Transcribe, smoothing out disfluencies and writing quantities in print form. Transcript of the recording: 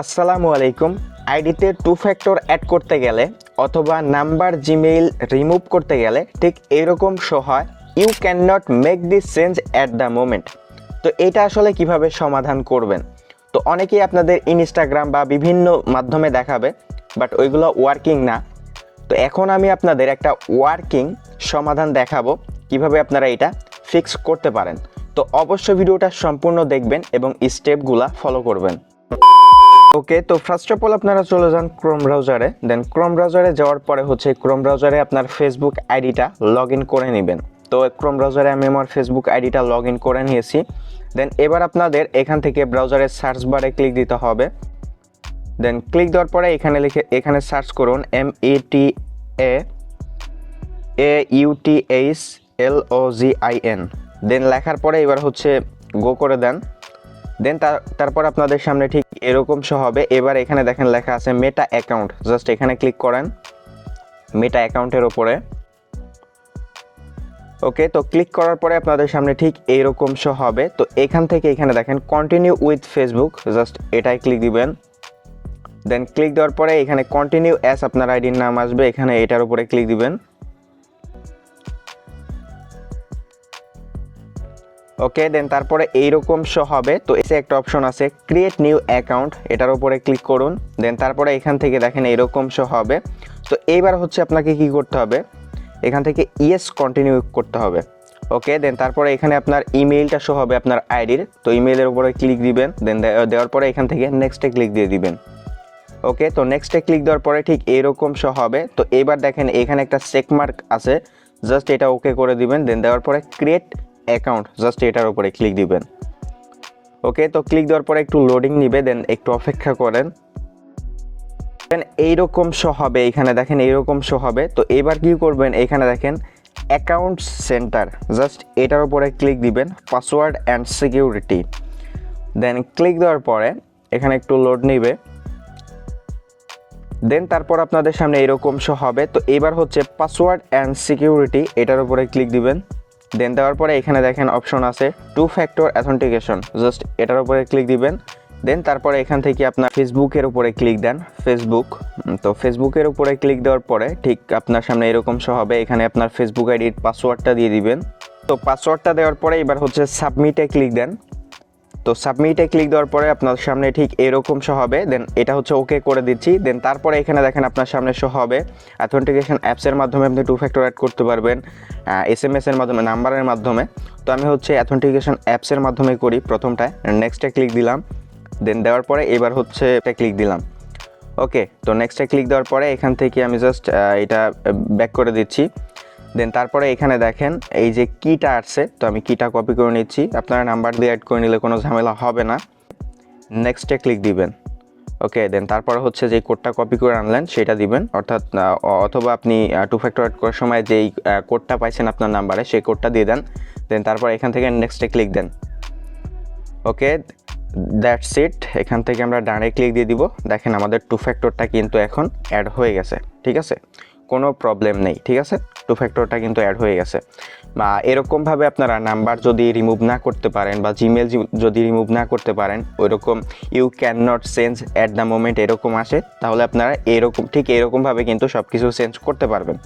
আসসালামু আলাইকুম। আইডিতে টু ফ্যাক্টর অ্যাড করতে গেলে অথবা নাম্বার জিমেইল রিমুভ করতে গেলে ঠিক এরকম শো হয়, you can not make this change at the moment. তো এটা আসলে কিভাবে সমাধান করবেন? তো অনেকেই আপনাদের ইনস্টাগ্রাম বা বিভিন্ন মাধ্যমে দেখাবে, বাট ওইগুলো ওয়ার্কিং না। তো এখন আমি আপনাদের একটা ওয়ার্কিং সমাধান দেখাবো কিভাবে আপনারা এটা ফিক্স করতে পারেন। তো অবশ্যই ভিডিওটা সম্পূর্ণ দেখবেন এবং স্টেপগুলা ফলো করবেন। ওকে, তো ফার্স্ট অফ অল আপনারা চলে যান ক্রোম ব্রাউজারে। দেন ক্রোম ব্রাউজারে যাওয়ার পরে ক্রোম ব্রাউজারে আপনার ফেসবুক আইডিটা লগ ইন করে নেবেন। তো ক্রোম ব্রাউজারে আমি আমার ফেসবুক আইডিটা লগ ইন করে নিয়েছি। দেন এবার আপনাদের এখান থেকে ব্রাউজারের সার্চ বারে ক্লিক দিতে হবে। দেন ক্লিক দেওয়ার পরে এখানে সার্চ করুন METAAUTHLOGIN। দেন লেখার পরে এবার গো করে দেন। দেন তারপর আপনাদের সামনে ঠিক এরকম শো হবে। এবার এখানে দেখেন লেখা আছে মেটা অ্যাকাউন্ট, জাস্ট এখানে ক্লিক করেন মেটা অ্যাকাউন্টের ওপরে। ওকে, তো ক্লিক করার পরে আপনাদের সামনে ঠিক এইরকম শো হবে। তো এখান থেকে এখানে দেখেন কন্টিনিউ উইথ ফেসবুক, জাস্ট এটাই ক্লিক দিবেন। দেন ক্লিক দেওয়ার পরে এখানে কন্টিনিউ অ্যাজ আপনার আইডির নাম আসবে, এখানে এটার উপরে ক্লিক দিবেন। ওকে, দেন তারপরে এইরকম শো হবে। তো এসে একটা অপশন আছে ক্রিয়েট নিউ অ্যাকাউন্ট, এটার উপরে ক্লিক করুন। দেন তারপরে এখান থেকে দেখেন এইরকম শো হবে। তো এইবার আপনাকে কি করতে হবে, এখান থেকে ইয়েস কন্টিনিউ করতে হবে। ওকে, দেন তারপরে এখানে আপনার ইমেইলটা শো হবে আপনার আইডির। তো ইমেইলের উপরে ক্লিক দিবেন। দেন দেওয়ার পরে এখান থেকে নেক্সটে ক্লিক দিয়ে দিবেন। ওকে, তো নেক্সটে ক্লিক দেওয়ার পরে ঠিক এইরকম শো হবে। তো এইবার দেখেন এখানে একটা চেক মার্ক আছে, জাস্ট এটা ওকে করে দিবেন। দেন দেওয়ার পরে ক্রিয়েট অ্যাকাউন্ট, জাস্ট এটার উপরে ক্লিক দিবেন। ওকে, তো ক্লিক দেওয়ার পরে একটু লোডিং নিবে, দেন একটু অপেক্ষা করেন। দেন এইরকম শো হবে, এখানে দেখেন এইরকম শো হবে। তো এবার কি করবেন, এখানে দেখেন অ্যাকাউন্ট সেন্টার, জাস্ট এটার উপরে ক্লিক দিবেন, password and security. Then click দেওয়ার পরে এখানে একটু লোড নিবে। দেন তারপর আপনাদের সামনে এরকম শো হবে। তো এবার পাসওয়ার্ড অ্যান্ড সিকিউরিটি, এটার উপরে ক্লিক দিবেন। দেন দেওয়ার পরে এখানে দেখেন অপশন আছে টু ফ্যাক্টর অ্যাথেন্টিকেশন, জাস্ট এটার উপরে ক্লিক দিবেন। দেন তারপরে এখান থেকে আপনার ফেসবুকের উপরে ক্লিক দেন, তো ফেসবুকের উপরে ক্লিক দেওয়ার পরে ঠিক আপনার সামনে এরকম শো হবে। এখানে আপনার ফেসবুক আইডির পাসওয়ার্ডটা দিয়ে দিবেন। তো পাসওয়ার্ডটা দেওয়ার পরে এবার সাবমিটে ক্লিক দেন। তো সাবমিটে ক্লিক দেওয়ার পরে আপনার সামনে ঠিক এরকম শো হবে। দেন এটা ওকে করে দিচ্ছি। দেন তারপরে এখানে দেখেন আপনার সামনে শো হবে অ্যাথেন্টিকেশন অ্যাপসের মাধ্যমে আপনি টু ফ্যাক্টর অ্যাড করতে পারবেন, SMS এর মাধ্যমে, নাম্বারের মাধ্যমে। তো আমি অ্যাথেন্টিকেশন অ্যাপসের মাধ্যমে করি প্রথমটায়। নেক্সটে ক্লিক দিলাম। দেন দেওয়ার পরে এবার এটা ক্লিক দিলাম। ওকে, তো নেক্সটে ক্লিক দেওয়ার পরে এখান থেকে আমি জাস্ট এটা ব্যাক করে দিচ্ছি। দেন তারপরে এখানে দেখেন এই যে কিটা আসছে, তো আমি কিটা কপি করে নিচ্ছি। আপনারা নাম্বার দিয়ে অ্যাড করে নিলে কোনো ঝামেলা হবে না। নেক্সটে ক্লিক দিবেন। ওকে, দেন তারপরে যে কোডটা কপি করে আনলেন সেটা দিবেন, অথবা আপনি টু ফ্যাক্টর অ্যাড করার সময় যেই কোডটা পাইছেন আপনার নাম্বারে সেই কোডটা দিয়ে দেন। দেন তারপর এখান থেকে নেক্সটে click then. Okay, that's it. এখান থেকে আমরা ডানে ক্লিক দিয়ে দিব। দেখেন আমাদের টু ফ্যাক্টরটা কিন্তু এখন অ্যাড হয়ে গেছে, ঠিক আছে, কোনো প্রবলেম নেই, ঠিক আছে। টু ফ্যাক্টরটা কিন্তু অ্যাড হয়ে গেছে। বা এরকমভাবে আপনারা নাম্বার যদি রিমুভ না করতে পারেন বা জিমেল যদি রিমুভ না করতে পারেন, ওইরকম you can not change at the moment এরকম আসে, তাহলে আপনারা ঠিক এরকমভাবে কিন্তু সব কিছু চেঞ্জ করতে পারবেন।